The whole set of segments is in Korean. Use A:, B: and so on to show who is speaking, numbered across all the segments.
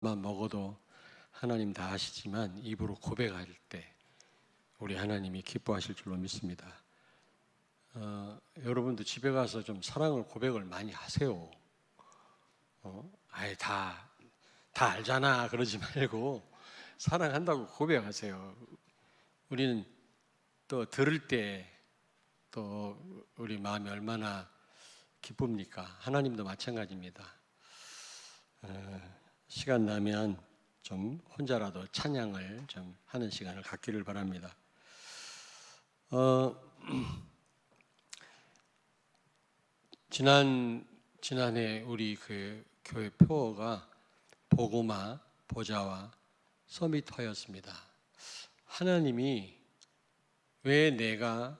A: 먹어도 하나님 다 아시지만 입으로 고백할 때 우리 하나님이 기뻐하실 줄로 믿습니다. 여러분도 집에 가서 좀 사랑을 고백을 많이 하세요. 아예 다 알잖아 그러지 말고 사랑한다고 고백하세요. 우리는 또 들을 때 또 우리 마음이 얼마나 기쁩니까? 하나님도 마찬가지입니다. 시간 나면 좀 혼자라도 찬양을 좀 하는 시간을 갖기를 바랍니다. 지난해 우리 그 교회 표어가 복음화, 보좌와 서밋화였습니다. 하나님이 왜 내가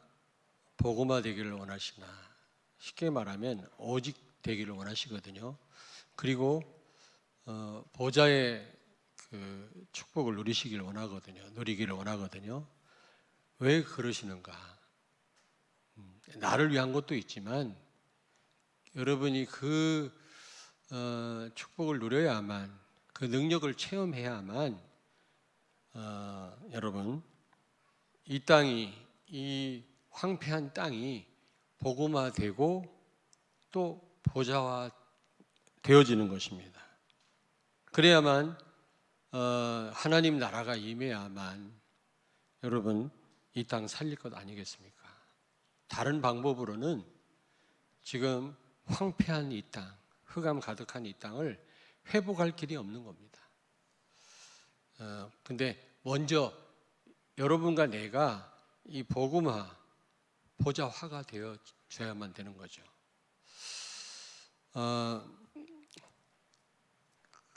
A: 복음화 되기를 원하시나? 쉽게 말하면 오직 되기를 원하시거든요. 그리고 보좌의 그 축복을 누리기를 원하거든요. 왜 그러시는가? 나를 위한 것도 있지만 여러분이 그 축복을 누려야만, 그 능력을 체험해야만 여러분 이 땅이, 이 황폐한 땅이 복음화되고 또 보좌화 되어지는 것입니다. 그래야만 하나님 나라가 임해야만 여러분 이 땅 살릴 것 아니겠습니까? 다른 방법으로는 지금 황폐한 이 땅, 흑암 가득한 이 땅을 회복할 길이 없는 겁니다. 근데 먼저 여러분과 내가 이 복음화, 보좌화가 되어져야만 되는 거죠.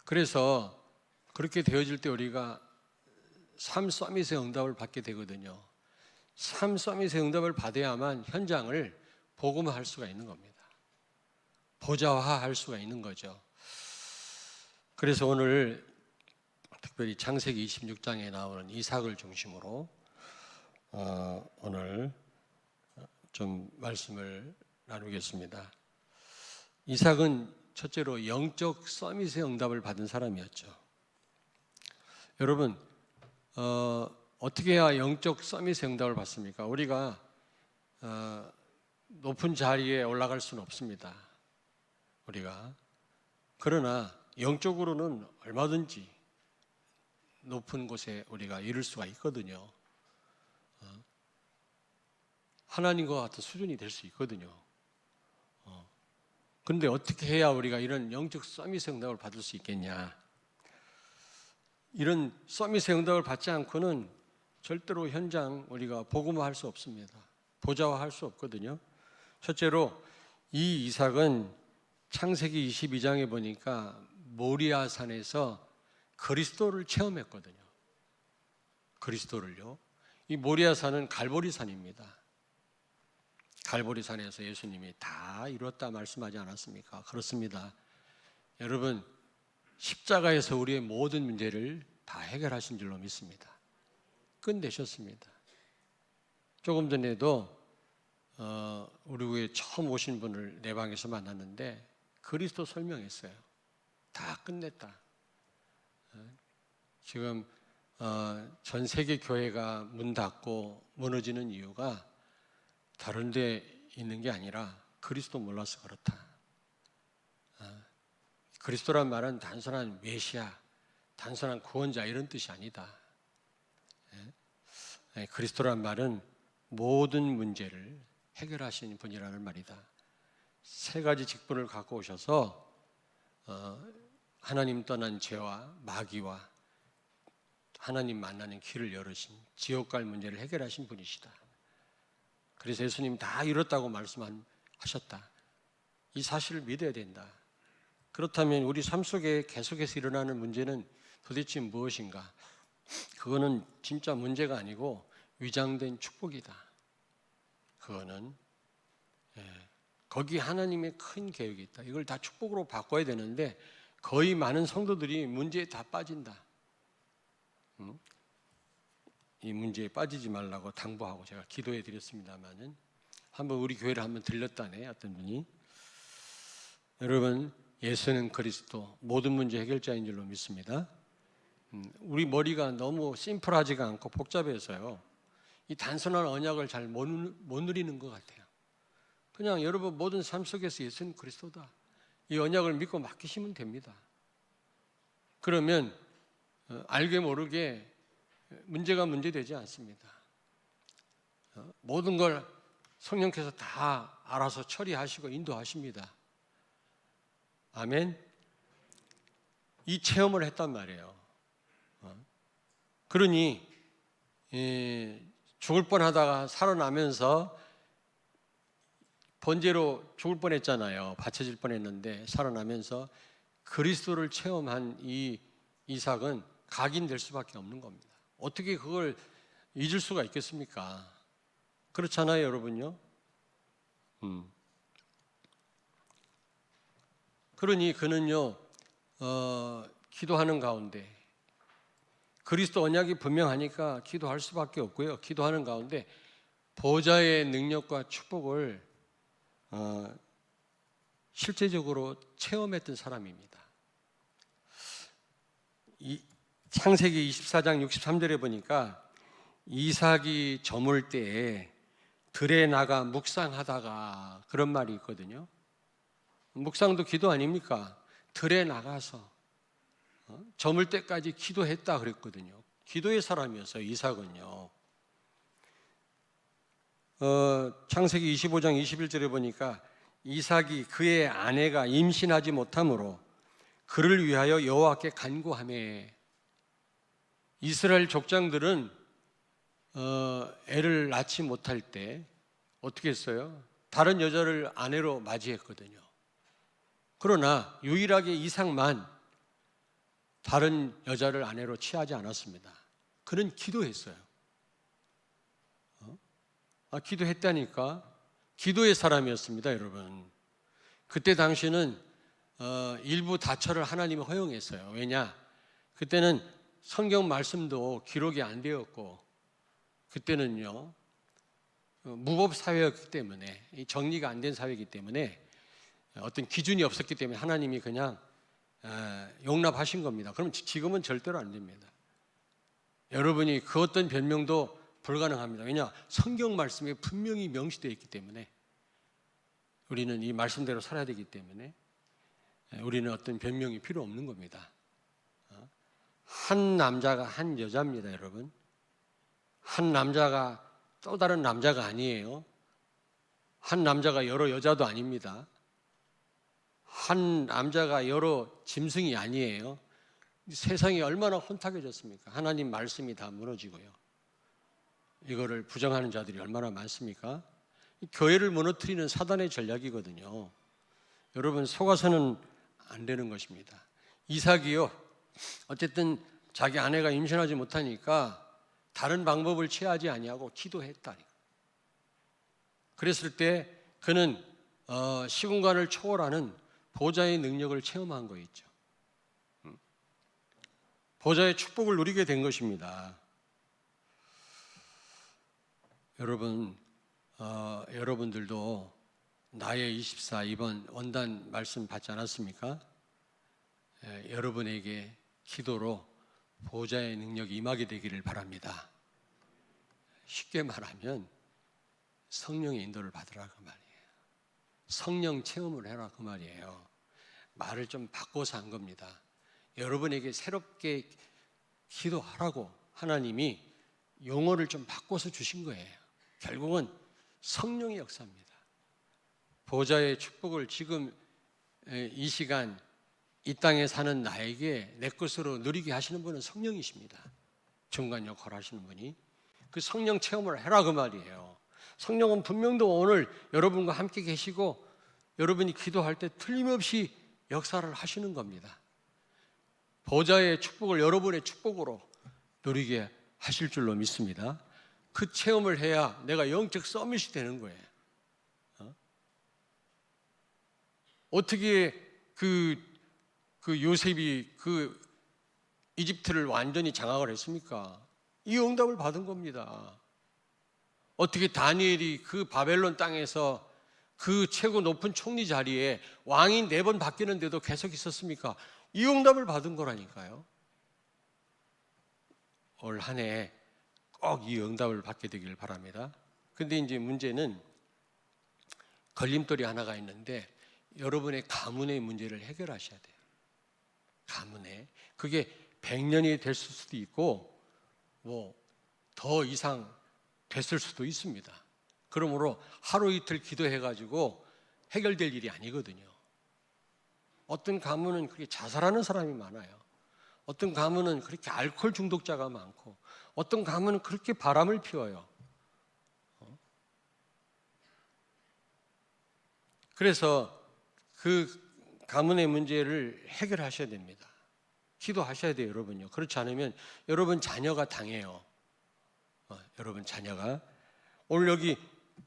A: 그래서 그렇게 되어질 때 우리가 삶 서밋의 응답을 받게 되거든요. 삶 서밋의 응답을 받아야만 현장을 복음화할 수가 있는 겁니다. 보좌화할 수가 있는 거죠. 그래서 오늘 특별히 창세기 26장에 나오는 이삭을 중심으로 오늘 좀 말씀을 나누겠습니다. 이삭은 첫째로 영적 서밋의 응답을 받은 사람이었죠. 여러분 어떻게 해야 영적 서밋의 응답을 받습니까? 우리가 높은 자리에 올라갈 수는 없습니다. 우리가 그러나 영적으로는 얼마든지 높은 곳에 우리가 이룰 수가 있거든요. 하나님과 같은 수준이 될 수 있거든요. 그런데 어떻게 해야 우리가 이런 영적 서밋의 응답을 받을 수 있겠냐? 이런 서밋의 응답을 받지 않고는 절대로 현장 우리가 복음화할 수 없습니다. 보좌화할 수 없거든요. 첫째로 이 이삭은 창세기 22장에 보니까 모리아산에서 그리스도를 체험했거든요. 그리스도를요. 이 모리아산은 갈보리산입니다. 갈보리산에서 예수님이 다 이뤘다 말씀하지 않았습니까? 그렇습니다. 여러분 십자가에서 우리의 모든 문제를 다 해결하신 줄로 믿습니다. 끝내셨습니다. 조금 전에도 우리 교회 처음 오신 분을 내 방에서 만났는데 그리스도 설명했어요. 다 끝냈다. 지금 전 세계 교회가 문 닫고 무너지는 이유가 다른 데 있는 게 아니라 그리스도 몰라서 그렇다. 그리스도란 말은 단순한 메시아, 단순한 구원자 이런 뜻이 아니다. 그리스도란 말은 모든 문제를 해결하시는 분이라는 말이다. 세 가지 직분을 갖고 오셔서 하나님 떠난 죄와 마귀와 하나님 만나는 길을 열으신, 지옥 갈 문제를 해결하신 분이시다. 그래서 예수님 다 이뤘다고 말씀하셨다. 이 사실을 믿어야 된다. 그렇다면 우리 삶 속에 계속해서 일어나는 문제는 도대체 무엇인가? 그거는 진짜 문제가 아니고 위장된 축복이다. 그거는 거기 하나님의 큰 계획이 있다. 이걸 다 축복으로 바꿔야 되는데 거의 많은 성도들이 문제에 다 빠진다. 이 문제에 빠지지 말라고 당부하고 제가 기도해 드렸습니다만은 한번 우리 교회를 한번 들렸다네 어떤 분이. 여러분 예수는 그리스도, 모든 문제 해결자인 줄로 믿습니다. 우리 머리가 너무 심플하지가 않고 복잡해서요, 이 단순한 언약을 잘 못 누리는 것 같아요. 그냥 여러분 모든 삶 속에서 예수는 그리스도다, 이 언약을 믿고 맡기시면 됩니다. 그러면 알게 모르게 문제가 문제되지 않습니다. 모든 걸 성령께서 다 알아서 처리하시고 인도하십니다. 아멘. 이 체험을 했단 말이에요. 그러니 죽을 뻔하다가 살아나면서, 번제로 죽을 뻔했잖아요. 바쳐질 뻔했는데 살아나면서 그리스도를 체험한 이 이삭은 각인될 수밖에 없는 겁니다. 어떻게 그걸 잊을 수가 있겠습니까? 그렇잖아요, 여러분요. 그러니 그는요, 기도하는 가운데, 그리스도 언약이 분명하니까 기도할 수밖에 없고요. 기도하는 가운데 보좌의 능력과 축복을 실제적으로 체험했던 사람입니다. 창세기 24장 63절에 보니까 이삭이 저물 때에 들에 나가 묵상하다가, 그런 말이 있거든요. 묵상도 기도 아닙니까? 들에 나가서 저물 때까지 기도했다 그랬거든요. 기도의 사람이었어요, 이삭은요. 창세기 25장 21절에 보니까 이삭이 그의 아내가 임신하지 못하므로 그를 위하여 여호와께 간구하매, 이스라엘 족장들은 애를 낳지 못할 때 어떻게 했어요? 다른 여자를 아내로 맞이했거든요. 그러나 유일하게 이삭만 다른 여자를 아내로 취하지 않았습니다. 그는 기도했어요. 기도했다니까. 기도의 사람이었습니다, 여러분. 그때 당시는 일부 다처를 하나님이 허용했어요. 왜냐? 그때는 성경 말씀도 기록이 안 되었고, 그때는요 무법 사회였기 때문에, 정리가 안 된 사회이기 때문에 어떤 기준이 없었기 때문에 하나님이 그냥 용납하신 겁니다. 그럼 지금은 절대로 안 됩니다. 여러분이 그 어떤 변명도 불가능합니다. 왜냐? 성경 말씀에 분명히 명시되어 있기 때문에, 우리는 이 말씀대로 살아야 되기 때문에 우리는 어떤 변명이 필요 없는 겁니다. 한 남자가 한 여자입니다, 여러분. 한 남자가 또 다른 남자가 아니에요. 한 남자가 여러 여자도 아닙니다. 한 남자가 여러 짐승이 아니에요. 세상이 얼마나 혼탁해졌습니까? 하나님 말씀이 다 무너지고요. 이거를 부정하는 자들이 얼마나 많습니까? 교회를 무너뜨리는 사단의 전략이거든요. 여러분, 속아서는 안 되는 것입니다. 이삭이요, 어쨌든 자기 아내가 임신하지 못하니까 다른 방법을 취하지 아니하고 기도했다니까. 그랬을 때 그는 시공간을 초월하는 보좌의 능력을 체험한 거 있죠. 보좌의 축복을 누리게 된 것입니다. 여러분, 여러분들도 나의 24 이번 원단 말씀 받지 않았습니까? 여러분에게 기도로 보좌의 능력이 임하게 되기를 바랍니다. 쉽게 말하면 성령의 인도를 받으라 그 말이에요. 성령 체험을 해라 그 말이에요. 말을 좀 바꿔서 한 겁니다. 여러분에게 새롭게 기도하라고 하나님이 용어를 좀 바꿔서 주신 거예요. 결국은 성령의 역사입니다. 보좌의 축복을 지금 이 시간 이 땅에 사는 나에게 내 것으로 누리게 하시는 분은 성령이십니다. 중간 역할을 하시는 분이. 그 성령 체험을 해라 그 말이에요. 성령은 분명도 오늘 여러분과 함께 계시고 여러분이 기도할 때 틀림없이 역사를 하시는 겁니다. 보좌의 축복을 여러분의 축복으로 누리게 하실 줄로 믿습니다. 그 체험을 해야 내가 영적 서밋이 되는 거예요. 어떻게 그 요셉이 그 이집트를 완전히 장악을 했습니까? 이 응답을 받은 겁니다. 어떻게 다니엘이 그 바벨론 땅에서 그 최고 높은 총리 자리에 왕이 4번 바뀌는데도 계속 있었습니까? 이 응답을 받은 거라니까요. 올 한 해 꼭 이 응답을 받게 되기를 바랍니다. 근데 이제 문제는 걸림돌이 하나가 있는데 여러분의 가문의 문제를 해결하셔야 돼요. 가문에. 그게 100년이 됐을 수도 있고 뭐 더 이상 됐을 수도 있습니다. 그러므로 하루 이틀 기도해가지고 해결될 일이 아니거든요. 어떤 가문은 그렇게 자살하는 사람이 많아요. 어떤 가문은 그렇게 알코올 중독자가 많고 어떤 가문은 그렇게 바람을 피워요. 그래서 그 가문의 문제를 해결하셔야 됩니다. 기도하셔야 돼요, 여러분요. 그렇지 않으면 여러분 자녀가 당해요. 여러분 자녀가. 오늘 여기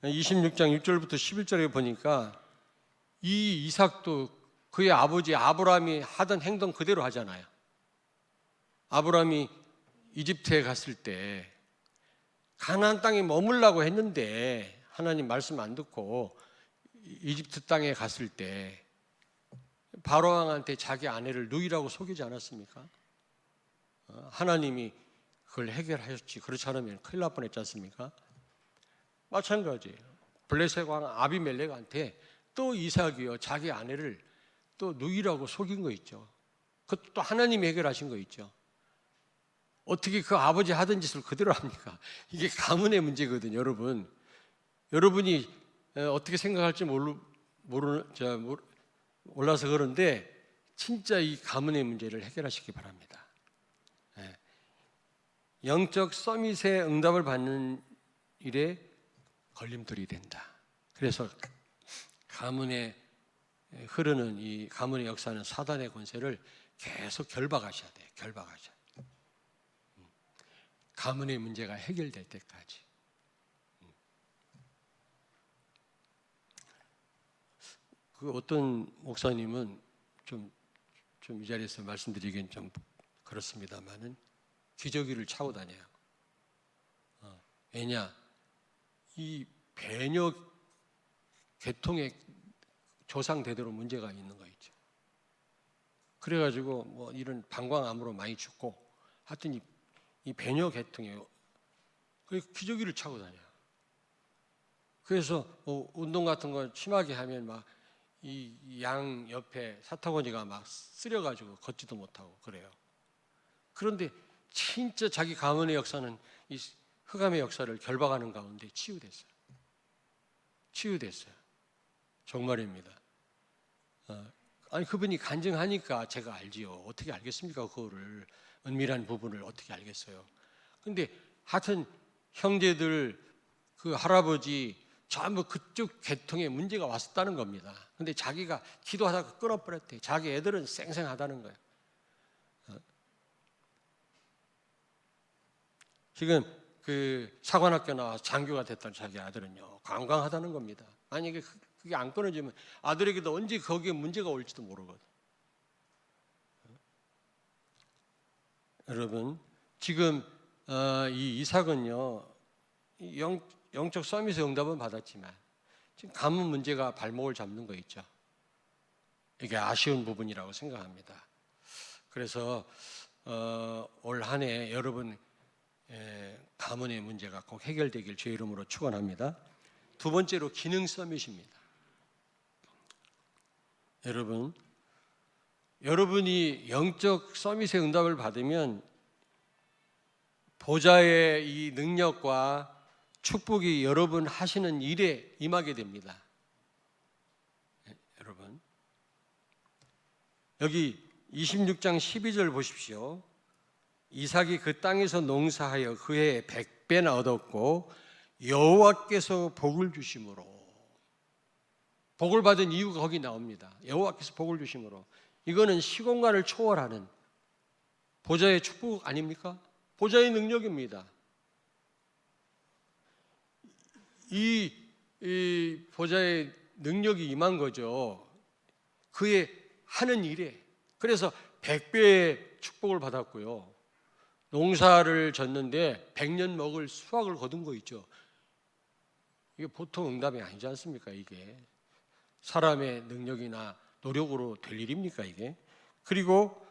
A: 26장 6절부터 11절에 보니까 이 이삭도 그의 아버지 아브라함이 하던 행동 그대로 하잖아요. 아브라함이 이집트에 갔을 때 가나안 땅에 머물라고 했는데 하나님 말씀 안 듣고 이집트 땅에 갔을 때 바로 왕한테 자기 아내를 누이라고 속이지 않았습니까? 하나님이 그걸 해결하셨지. 그렇지 않으면 큰일 날 뻔했지 않습니까? 마찬가지예요. 블레셋 왕 아비멜렉한테 또 이삭이요 자기 아내를 또 누이라고 속인 거 있죠. 그것도 또 하나님이 해결하신 거 있죠. 어떻게 그 아버지 하던 짓을 그대로 합니까? 이게 가문의 문제거든요, 여러분. 여러분이 어떻게 생각할지 몰라서 그런데 진짜 이 가문의 문제를 해결하시기 바랍니다. 영적 서밋의 응답을 받는 일에 걸림돌이 된다. 그래서 가문에 흐르는 이 가문의 역사는 사단의 권세를 계속 결박하셔야 돼요. 결박하셔야 돼요. 가문의 문제가 해결될 때까지. 그 어떤 목사님은 좀 이 자리에서 말씀드리기엔 좀 그렇습니다만은 기저귀를 차고 다녀요. 왜냐? 이 배녀 계통의 조상 대대로 문제가 있는 거 있죠. 그래가지고 뭐 이런 방광암으로 많이 죽고 하여튼 이 배녀 계통에 기저귀를 차고 다녀요. 그래서 운동 같은 거 심하게 하면 막 이 양 옆에 사타구니가 막 쓰려가지고 걷지도 못하고 그래요. 그런데 진짜 자기 가문의 역사는 이 흑암의 역사를 결박하는 가운데 치유됐어요. 치유됐어요. 정말입니다. 아니 그분이 간증하니까 제가 알지요. 어떻게 알겠습니까? 그거를 은밀한 부분을 어떻게 알겠어요? 근데 하여튼 형제들 그 할아버지 전부 그쪽 계통에 문제가 왔었다는 겁니다. 근데 자기가 기도하다가 끊어버렸대. 자기 애들은 쌩쌩하다는 거예요. 지금 그 사관학교 나와서 장교가 됐던 자기 아들은요 관광하다는 겁니다. 만약에 그게 안 끊어지면 아들에게도 언제 거기에 문제가 올지도 모르거든. 여러분 지금 이 이삭은요 영적 서밋의 응답은 받았지만 지금 가문 문제가 발목을 잡는 거 있죠. 이게 아쉬운 부분이라고 생각합니다. 그래서 올 한 해 여러분 가문의 문제가 꼭 해결되길 주의 이름으로 축원합니다. 두 번째로 기능 서밋입니다. 여러분이 영적 서밋의 응답을 받으면 보좌의 이 능력과 축복이 여러분 하시는 일에 임하게 됩니다. 여러분 여기 26장 12절 보십시오. 이삭이 그 땅에서 농사하여 그 해에 100배나 얻었고 여호와께서 복을 주심으로. 복을 받은 이유가 거기 나옵니다. 여호와께서 복을 주심으로. 이거는 시공간을 초월하는 보좌의 축복 아닙니까? 보좌의 능력입니다. 이 보좌의 능력이 임한 거죠. 그의 하는 일에. 그래서 100배의 축복을 받았고요. 농사를 졌는데 100년 먹을 수확을 거둔 거 있죠. 이게 보통 응답이 아니지 않습니까? 이게 사람의 능력이나 노력으로 될 일입니까 이게? 그리고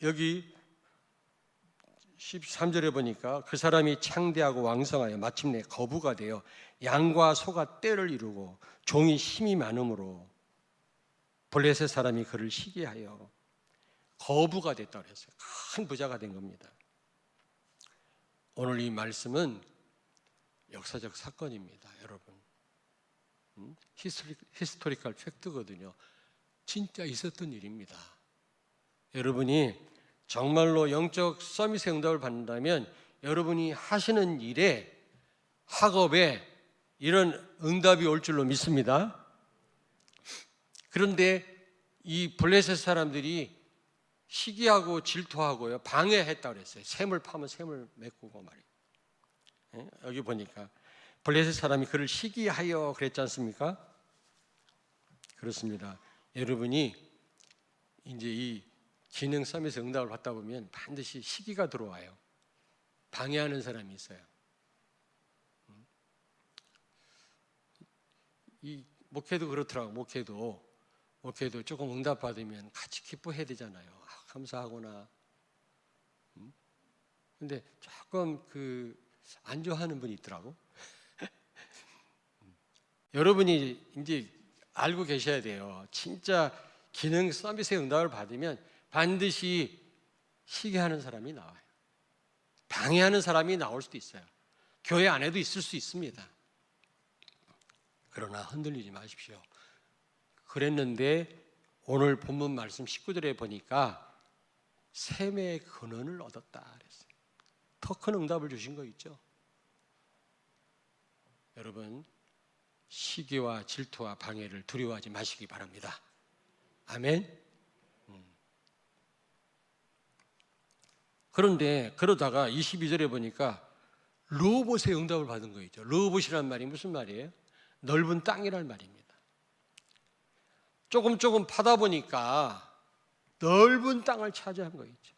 A: 여기 13절에 보니까 그 사람이 창대하고 왕성하여 마침내 거부가 되어 양과 소가 떼를 이루고 종이 힘이 많음으로 블레셋 사람이 그를 시기하여 거부가 됐다고 했어요. 큰 부자가 된 겁니다. 오늘 이 말씀은 역사적 사건입니다, 여러분. 히스토리컬 팩트거든요. 진짜 있었던 일입니다. 여러분이 정말로 영적 서밋의 응답을 받는다면 여러분이 하시는 일에, 학업에 이런 응답이 올 줄로 믿습니다. 그런데 이 블레셋 사람들이 시기하고 질투하고요, 방해했다고 그랬어요. 샘을 파면 샘을 메꾸고 말이에요. 여기 보니까 블레셋 사람이 그를 시기하여 그랬지 않습니까? 그렇습니다. 여러분이 이제 이 기능 서밋의 응답을 받다 보면 반드시 시기가 들어와요. 방해하는 사람이 있어요. 이 목회도 그렇더라고. 목회도 조금 응답 받으면 같이 기뻐해야 되잖아요. 감사하구나. 근데 조금 안 좋아하는 분이 있더라고. 여러분이 이제 알고 계셔야 돼요. 진짜 기능 서밋의 응답을 받으면 반드시 시기하는 사람이 나와요. 방해하는 사람이 나올 수도 있어요. 교회 안에도 있을 수 있습니다. 그러나 흔들리지 마십시오. 그랬는데 오늘 본문 말씀 19절에 보니까 샘의 근원을 얻었다 그랬어요. 더 큰 응답을 주신 거 있죠. 여러분, 시기와 질투와 방해를 두려워하지 마시기 바랍니다. 아멘. 그런데 그러다가 22절에 보니까 르호봇의 응답을 받은 거 있죠. 르호봇이란 말이 무슨 말이에요? 넓은 땅이란 말입니다. 조금 파다 보니까 넓은 땅을 차지한 거 있죠.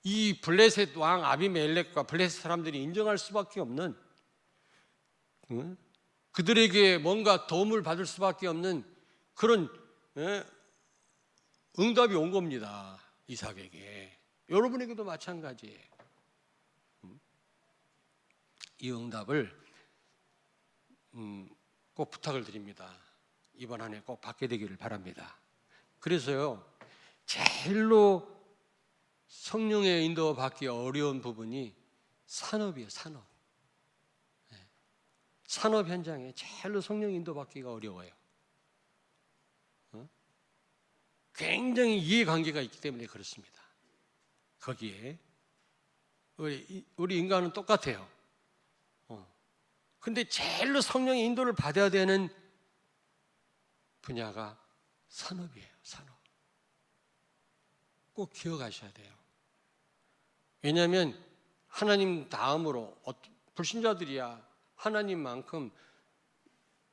A: 이 블레셋 왕 아비멜렉과 블레셋 사람들이 인정할 수밖에 없는, 그들에게 뭔가 도움을 받을 수밖에 없는 그런 응답이 온 겁니다. 이삭에게. 여러분에게도 마찬가지예요. 이 응답을 꼭 부탁을 드립니다. 이번 한 해 꼭 받게 되기를 바랍니다. 그래서요, 제일로 성령의 인도 받기 어려운 부분이 산업이에요. 산업 현장에 제일로 성령 인도 받기가 어려워요. 굉장히 이해관계가 있기 때문에 그렇습니다. 거기에 우리 인간은 똑같아요. 근데 제일로 성령의 인도를 받아야 되는 분야가 산업이에요. 산업. 꼭 기억하셔야 돼요. 왜냐하면 하나님 다음으로 불신자들이야 하나님만큼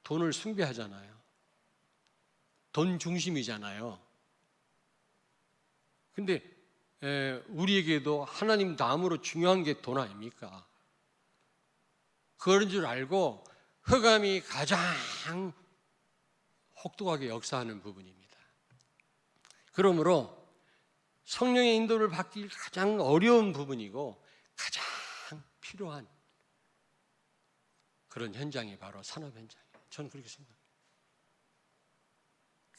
A: 돈을 숭배하잖아요. 돈 중심이잖아요. 근데 우리에게도 하나님 다음으로 중요한 게 돈 아닙니까? 그런 줄 알고 흑암이 가장 혹독하게 역사하는 부분입니다. 그러므로 성령의 인도를 받기 가장 어려운 부분이고 가장 필요한 그런 현장이 바로 산업 현장이에요. 저는 그렇게 생각합니다.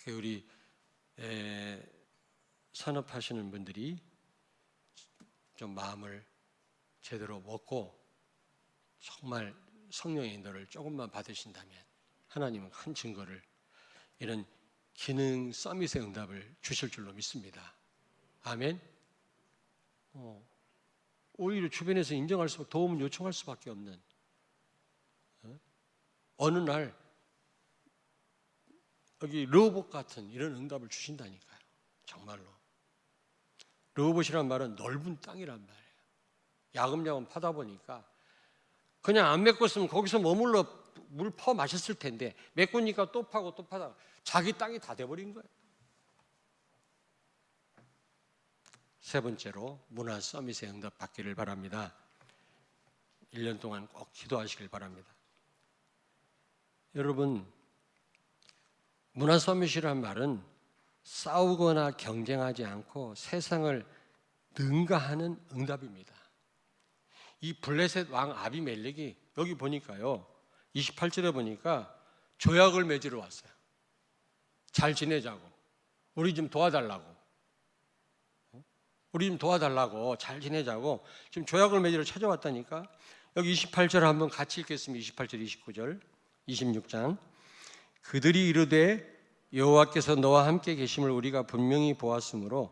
A: 우리 산업하시는 분들이 좀 마음을 제대로 먹고 정말 성령의 인도를 조금만 받으신다면 하나님은 큰 증거를, 이런 기능 서밋의 응답을 주실 줄로 믿습니다. 아멘. 오히려 주변에서 인정할 수, 도움을 요청할 수밖에 없는 어느 날 여기 르호봇 같은 이런 응답을 주신다니까요. 정말로. 르호봇이란 말은 넓은 땅이란 말이에요. 야금야금 파다 보니까 그냥 안 메꿨으면 거기서 머물러 물 퍼 마셨을 텐데 메꾸니까 또 파고 또 파다가 자기 땅이 다 돼버린 거예요. 세 번째로 문화 서밋의 응답 받기를 바랍니다. 1년 동안 꼭 기도하시길 바랍니다. 여러분, 문화 서밋이란 말은 싸우거나 경쟁하지 않고 세상을 능가하는 응답입니다. 이 블레셋 왕 아비멜렉이 여기 보니까요, 28절에 보니까 조약을 맺으러 왔어요. 잘 지내자고, 우리 좀 도와달라고, 잘 지내자고 지금 조약을 맺으러 찾아왔다니까. 여기 28절 한번 같이 읽겠습니다. 28절, 29절, 26장. 그들이 이르되 여호와께서 너와 함께 계심을 우리가 분명히 보았으므로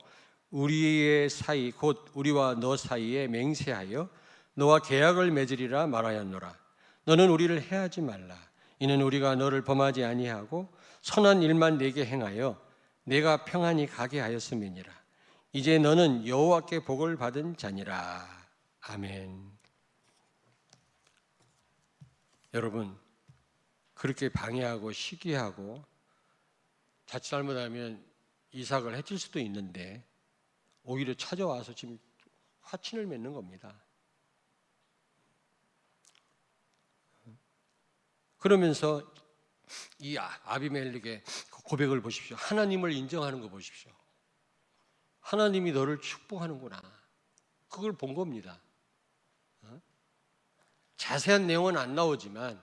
A: 우리의 사이 곧 우리와 너 사이에 맹세하여 너와 계약을 맺으리라 말하였노라. 너는 우리를 해하지 말라. 이는 우리가 너를 범하지 아니하고 선한 일만 내게 행하여 내가 평안히 가게 하였음이니라. 이제 너는 여호와께 복을 받은 자니라. 아멘. 여러분, 그렇게 방해하고 시기하고 자칫 잘못하면 이삭을 해칠 수도 있는데 오히려 찾아와서 지금 화친을 맺는 겁니다. 그러면서 이 아비멜렉의 고백을 보십시오. 하나님을 인정하는 거 보십시오. 하나님이 너를 축복하는구나. 그걸 본 겁니다. 자세한 내용은 안 나오지만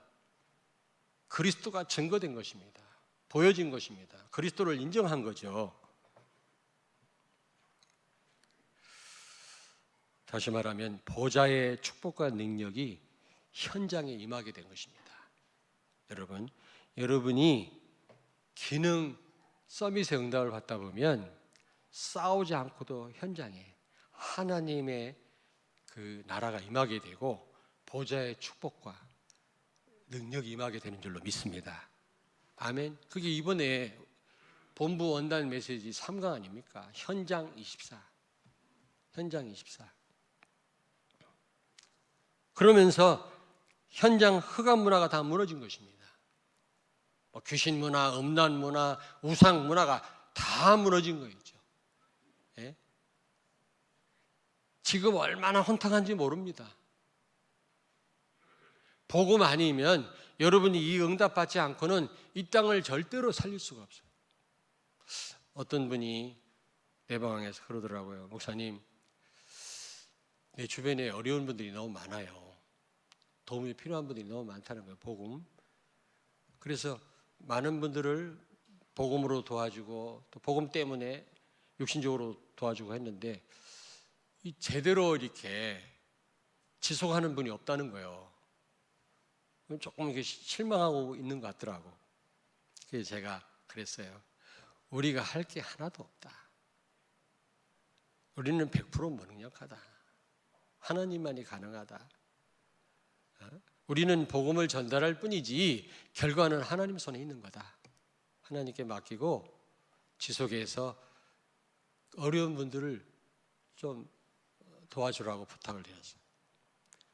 A: 그리스도가 증거된 것입니다. 보여진 것입니다. 그리스도를 인정한 거죠. 다시 말하면 보좌의 축복과 능력이 현장에 임하게 된 것입니다. 여러분, 여러분이 기능 서밋의 응답을 받다 보면 싸우지 않고도 현장에 하나님의 그 나라가 임하게 되고 보좌의 축복과 능력이 임하게 되는 줄로 믿습니다. 아멘. 그게 이번에 본부 원단 메시지 3강 아닙니까? 현장 24. 현장 24. 그러면서 현장 흑암 문화가 다 무너진 것입니다. 귀신 문화, 음란 문화, 우상 문화가 다 무너진 거죠. 예? 지금 얼마나 혼탁한지 모릅니다. 복음 아니면 여러분이 이 응답 받지 않고는 이 땅을 절대로 살릴 수가 없어요. 어떤 분이 내방에서 그러더라고요. 목사님, 내 주변에 어려운 분들이 너무 많아요. 도움이 필요한 분들이 너무 많다는 거예요. 복음. 그래서 많은 분들을 복음으로 도와주고 또 복음 때문에 육신적으로 도와주고 했는데 이 제대로 이렇게 지속하는 분이 없다는 거예요. 조금 이렇게 실망하고 있는 것 같더라고. 그래서 제가 그랬어요. 우리가 할 게 하나도 없다. 우리는 100% 무능력하다. 하나님만이 가능하다. 우리는 복음을 전달할 뿐이지 결과는 하나님 손에 있는 거다. 하나님께 맡기고 지속해서 어려운 분들을 좀 도와주라고 부탁을 드렸어요.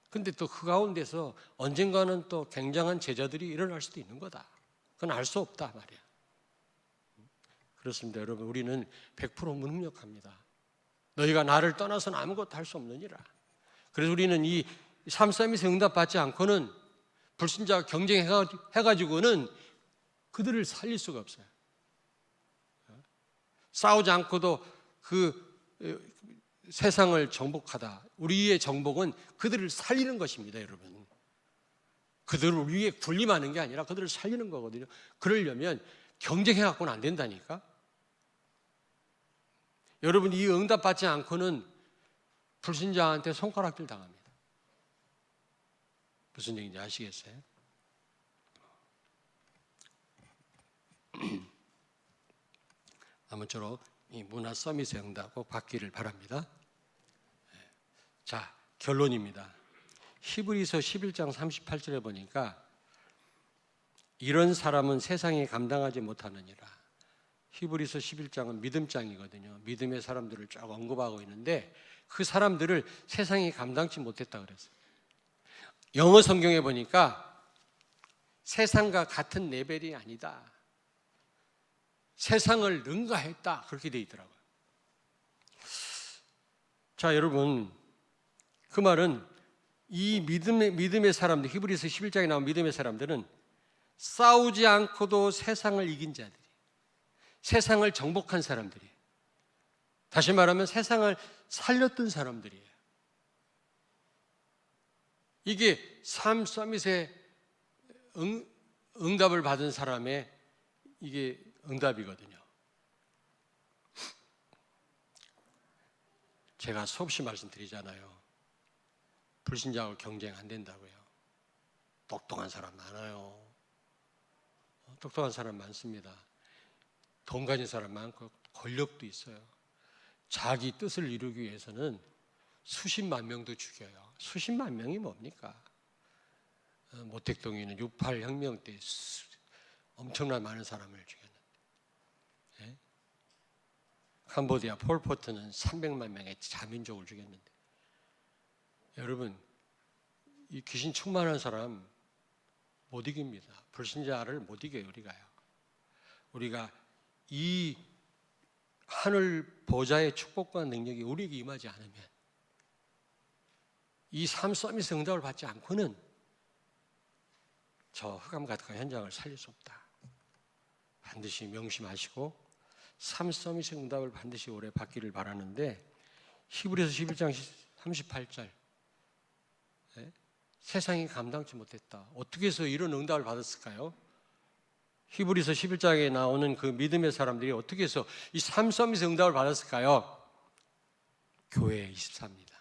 A: 근데 또 그 가운데서 언젠가는 또 굉장한 제자들이 일어날 수도 있는 거다. 그건 알 수 없다 말이야. 그렇습니다. 여러분, 우리는 100% 무능력합니다. 너희가 나를 떠나서는 아무것도 할 수 없느니라. 그래서 우리는 이 삼삼이서 응답받지 않고는 불신자와 경쟁해가지고는 그들을 살릴 수가 없어요. 싸우지 않고도 그 세상을 정복하다. 우리의 정복은 그들을 살리는 것입니다, 여러분. 그들을 위해 군림하는 게 아니라 그들을 살리는 거거든요. 그러려면 경쟁해갖고는 안 된다니까. 여러분, 이 응답받지 않고는 불신자한테 손가락질 당합니다. 무슨 얘기인지 아시겠어요? 아무쪼록 이 문화 서밋의 응답 꼭 받기를 바랍니다. 자, 결론입니다. 히브리서 11장 38절에 보니까 이런 사람은 세상이 감당하지 못하느니라. 히브리서 11장은 믿음장이거든요. 믿음의 사람들을 쭉 언급하고 있는데 그 사람들을 세상이 감당치 못했다 그랬어요. 영어 성경에 보니까 세상과 같은 레벨이 아니다. 세상을 능가했다. 그렇게 되어 있더라고요. 자, 여러분, 그 말은 이 믿음의 사람들, 히브리서 11장에 나온 믿음의 사람들은 싸우지 않고도 세상을 이긴 자들이, 세상을 정복한 사람들이, 다시 말하면 세상을 살렸던 사람들이에요. 이게 삶 서밋의 응답을 받은 사람의 이게 응답이거든요. 제가 수없이 말씀드리잖아요. 불신자하고 경쟁 안 된다고요. 똑똑한 사람 많아요. 똑똑한 사람 많습니다. 돈 가진 사람 많고 권력도 있어요. 자기 뜻을 이루기 위해서는 수십만 명도 죽여요. 수십만 명이 뭡니까? 모택동에는 6.8 혁명 때 엄청난 많은 사람을 죽였는데, 예? 캄보디아 폴포트는 300만 명의 자민족을 죽였는데, 여러분, 이 귀신 충만한 사람 못 이깁니다. 불신자를 못 이겨요. 우리가 이 하늘 보좌의 축복과 능력이 우리에게 임하지 않으면, 이 삶 서밋 응답을 받지 않고는 저 흑암 같은 현장을 살릴 수 없다. 반드시 명심하시고 삶 서밋 응답을 반드시 올해 받기를 바라는데, 히브리서 11장 38절, 세상이 감당치 못했다. 어떻게 해서 이런 응답을 받았을까요? 히브리서 11장에 나오는 그 믿음의 사람들이 어떻게 해서 이 삶 서밋 응답을 받았을까요? 교회의 24입니다.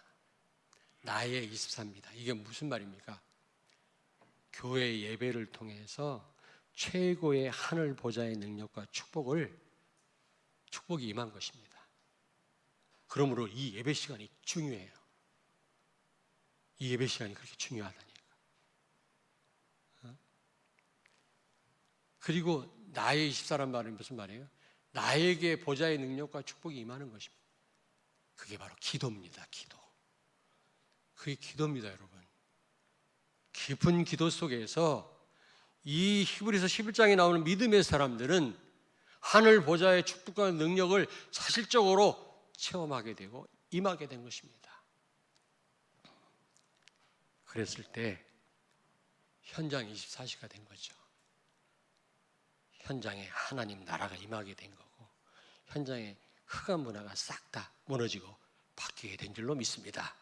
A: 나의 24입니다. 이게 무슨 말입니까? 교회 예배를 통해서 최고의 하늘 보좌의 능력과 축복이 임한 것입니다. 그러므로 이 예배 시간이 중요해요. 이 예배 시간이 그렇게 중요하다니까. 그리고 나의 24란 말은 무슨 말이에요? 나에게 보좌의 능력과 축복이 임하는 것입니다. 그게 바로 기도입니다. 기도. 그게 기도입니다, 여러분. 깊은 기도 속에서 이 히브리서 11장에 나오는 믿음의 사람들은 하늘 보좌의 축복과 능력을 사실적으로 체험하게 되고 임하게 된 것입니다. 그랬을 때 현장 24시가 된 거죠. 현장에 하나님 나라가 임하게 된 거고, 현장에 흑암 문화가 싹 다 무너지고 바뀌게 된 줄로 믿습니다.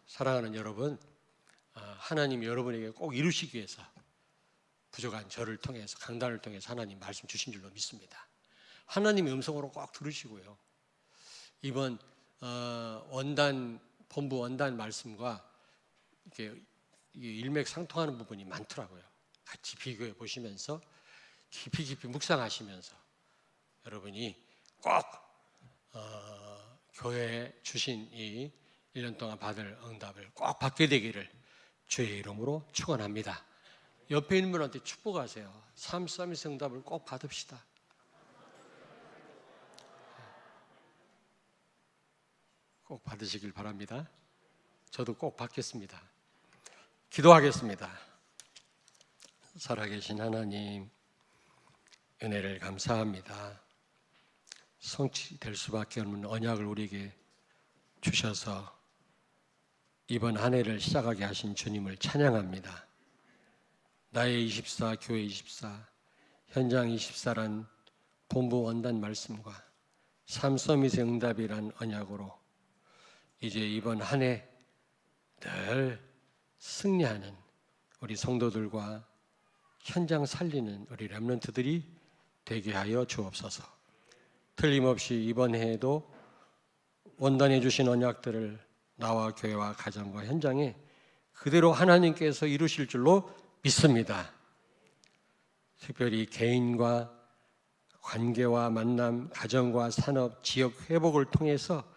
A: 사랑하는 여러분, 하나님 여러분에게 꼭 이루시기 위해서 부족한 저를 통해서, 강단을 통해서 하나님 말씀 주신 줄로 믿습니다. 하나님의 음성으로 꼭 들으시고요. 이번 본부 원단 말씀과 이렇게 일맥상통하는 부분이 많더라고요. 같이 비교해 보시면서 깊이 묵상하시면서 여러분이 꼭 교회에 주신 이 1년 동안 받을 응답을 꼭 받게 되기를 주의 이름으로 축원합니다. 옆에 있는 분한테 축복하세요. 삶 서밋 응답을 꼭 받읍시다. 꼭 받으시길 바랍니다. 저도 꼭 받겠습니다. 기도하겠습니다. 살아계신 하나님, 은혜를 감사합니다. 성취될 수밖에 없는 언약을 우리에게 주셔서 이번 한 해를 시작하게 하신 주님을 찬양합니다. 나의 24, 교회 24, 현장 24란 본부 원단 말씀과 삶 서밋의 응답이란 언약으로 이제 이번 한 해 늘 승리하는 우리 성도들과 현장 살리는 우리 렘넌트들이 되게 하여 주옵소서. 틀림없이 이번 해에도 원단해 주신 언약들을 나와 교회와 가정과 현장에 그대로 하나님께서 이루실 줄로 믿습니다. 특별히 개인과 관계와 만남, 가정과 산업, 지역 회복을 통해서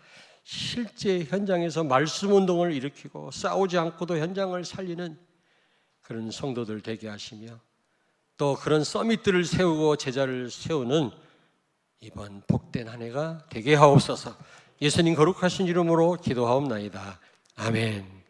A: 실제 현장에서 말씀 운동을 일으키고 싸우지 않고도 현장을 살리는 그런 성도들 되게 하시며, 또 그런 서밋들을 세우고 제자를 세우는 이번 복된 한 해가 되게 하옵소서. 예수님 거룩하신 이름으로 기도하옵나이다. 아멘.